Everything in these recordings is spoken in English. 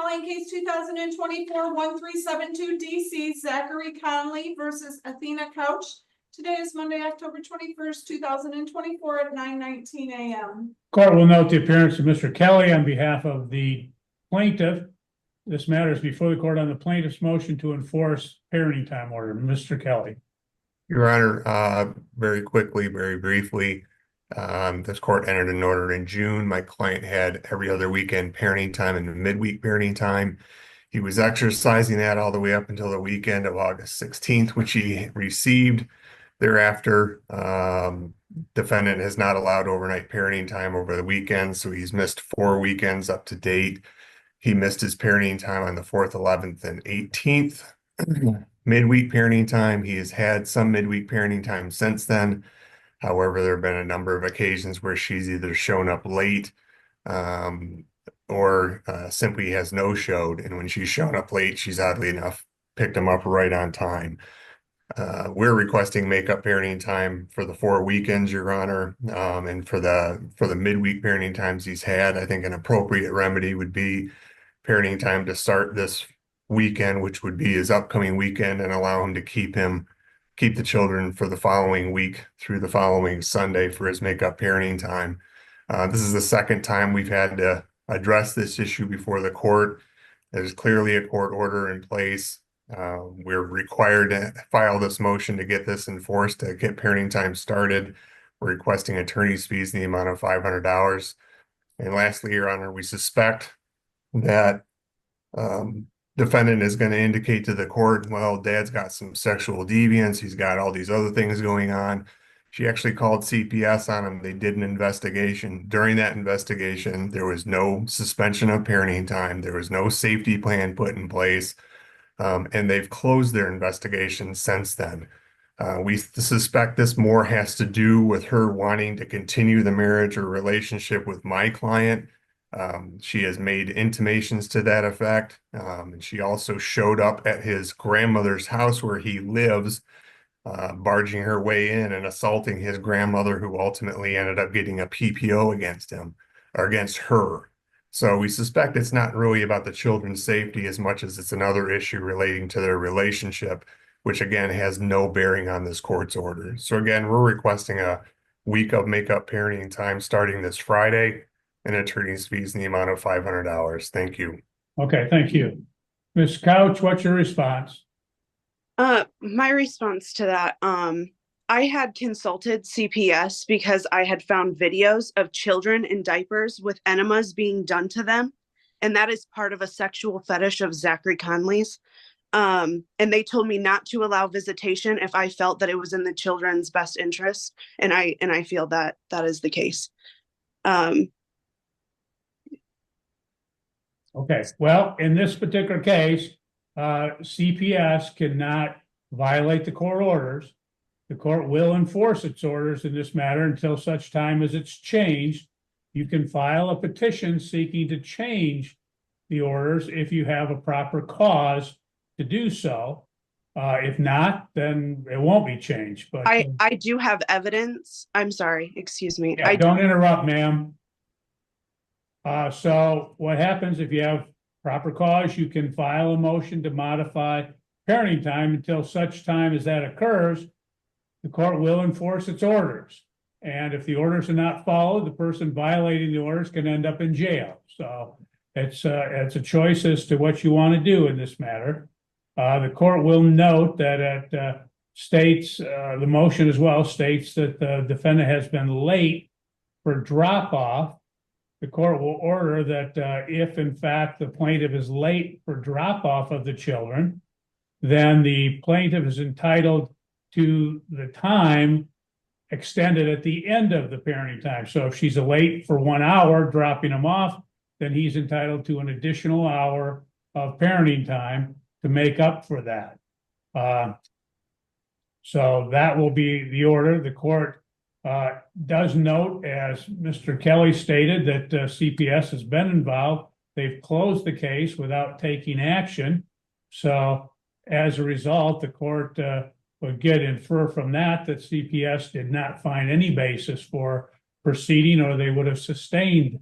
Calling case 2024-1372 DC, Zachary Conley versus Athena Couch. Today is Monday, October 21st, 2024 at 9:19 a.m. Court will note the appearance of Mr. Kelly on behalf of the plaintiff. This matter is before the court on the plaintiff's motion to enforce parenting time order. Mr. Kelly. Your Honor, very quickly, very briefly, this court entered an order in June. My client had every other weekend parenting time and midweek parenting time. He was exercising that all the way up until the weekend of August 16th, which he received. Thereafter, defendant has not allowed overnight parenting time over the weekend, so he's missed 4 weekends up to date. He missed his parenting time on the 4th, 11th, and 18th. Midweek parenting time, he has had some midweek parenting time since then. However, there have been a number of occasions where she's either shown up late or simply has no-showed. And when she's shown up late, she's oddly enough picked him up right on time. We're requesting makeup parenting time for the 4 weekends, Your Honor, and for the midweek parenting times he's had. I think an appropriate remedy would be parenting time to start this weekend, which would be his upcoming weekend, and allow him to keep the children for the following week through the following Sunday for his makeup parenting time. This is the second time we've had to address this issue before the court. There's clearly a court order in place. We're required to file this motion to get this enforced, to get parenting time started. We're requesting attorney's fees in the amount of $500. And lastly, Your Honor, we suspect that defendant is going to indicate to the court, well, dad's got some sexual deviance. He's got all these other things going on. She actually called CPS on him. They did an investigation. During that investigation, there was no suspension of parenting time. There was no safety plan put in place. And they've closed their investigation since then. We suspect this more has to do with her wanting to continue the marriage or relationship with my client. She has made intimations to that effect. And she also showed up at his grandmother's house where he lives, barging her way in and assaulting his grandmother, who ultimately ended up getting a PPO against him or against her. So we suspect it's not really about the children's safety as much as it's another issue relating to their relationship, which again has no bearing on this court's order. So again, we're requesting a week of makeup parenting time starting this Friday, and attorney's fees in the amount of $500. Thank you. Okay, thank you. Ms. Couch, what's your response? My response to that, I had consulted CPS because I had found videos of children in diapers with enemas being done to them. And that is part of a sexual fetish of Zachary Conley's. And they told me not to allow visitation if I felt that it was in the children's best interest. And I feel that that is the case. Okay, well, in this particular case, CPS cannot violate the court orders. The court will enforce its orders in this matter until such time as it's changed. You can file a petition seeking to change the orders if you have a proper cause to do so. If not, then it won't be changed. But I do have evidence. I'm sorry, excuse me. Yeah, don't interrupt, ma'am. So what happens if you have proper cause, you can file a motion to modify parenting time until such time as that occurs. The court will enforce its orders. And if the orders are not followed, the person violating the orders can end up in jail. So it's a choice as to what you want to do in this matter. The court will note that it states, the motion as well states that the defendant has been late for drop-off. The court will order that if, in fact, the plaintiff is late for drop-off of the children, then the plaintiff is entitled to the time extended at the end of the parenting time. So if she's late for 1 hour dropping him off, then he's entitled to an additional hour of parenting time to make up for that. So that will be the order. The court does note, as Mr. Kelly stated, that CPS has been involved. They've closed the case without taking action. So as a result, the court would infer from that CPS did not find any basis for proceeding, or they would have sustained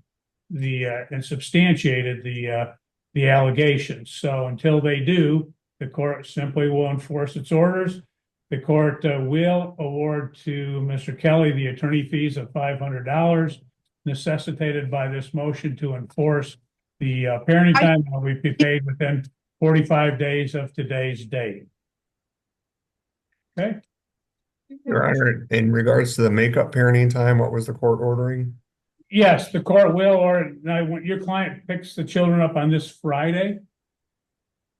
and substantiated the the allegations. So until they do, the court simply will enforce its orders. The court will award to Mr. Kelly the attorney fees of $500 necessitated by this motion to enforce the parenting time will be paid within 45 days of today's date. Okay. Your Honor, in regards to the makeup parenting time, what was the court ordering? Yes, the court will, or now when your client picks the children up on this Friday,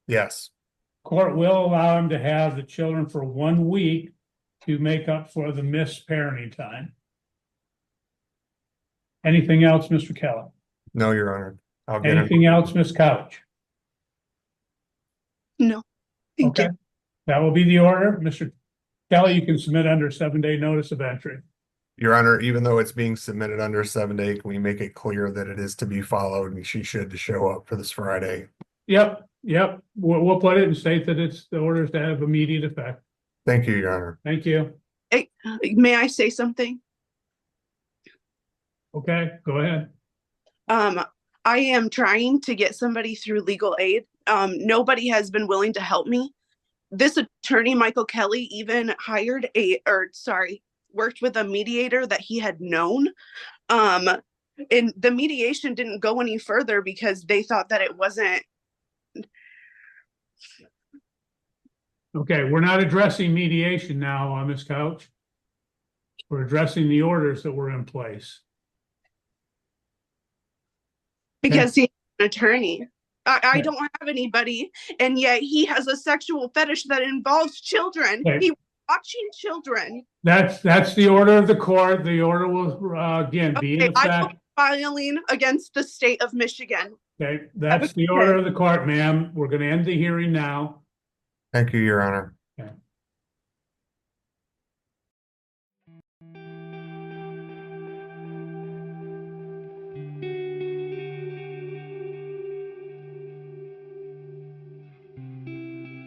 Yes. court will allow him to have the children for 1 week to make up for the missed parenting time. Anything else, Mr. Kelly? No, Your Honor. I'll get Anything else, Ms. Couch? No. Thank Okay, you. that will be the order. Mr. Kelly, you can submit under 7-day notice of entry. Your Honor, even though it's being submitted under 7-day, can we make it clear that it is to be followed and she should show up for this Friday? Yep. We'll put it and state that it's the orders to have immediate effect. Thank you, Your Honor. Thank you. Hey, may I say something? Okay, go ahead. I am trying to get somebody through legal aid. Nobody has been willing to help me. This attorney, Michael Kelly, even worked with a mediator that he had known. And the mediation didn't go any further because they thought that it wasn't. Okay, we're not addressing mediation now on this couch. We're addressing the orders that were in place. Because he's an attorney. I don't have anybody, and yet he has a sexual fetish that involves children. Okay. He was watching children. That's the order of the court. The order will again be in I will effect. be filing against the state of Michigan. Okay, that's the order of the court, ma'am. We're going to end the hearing now. Thank you, Your Honor. Okay.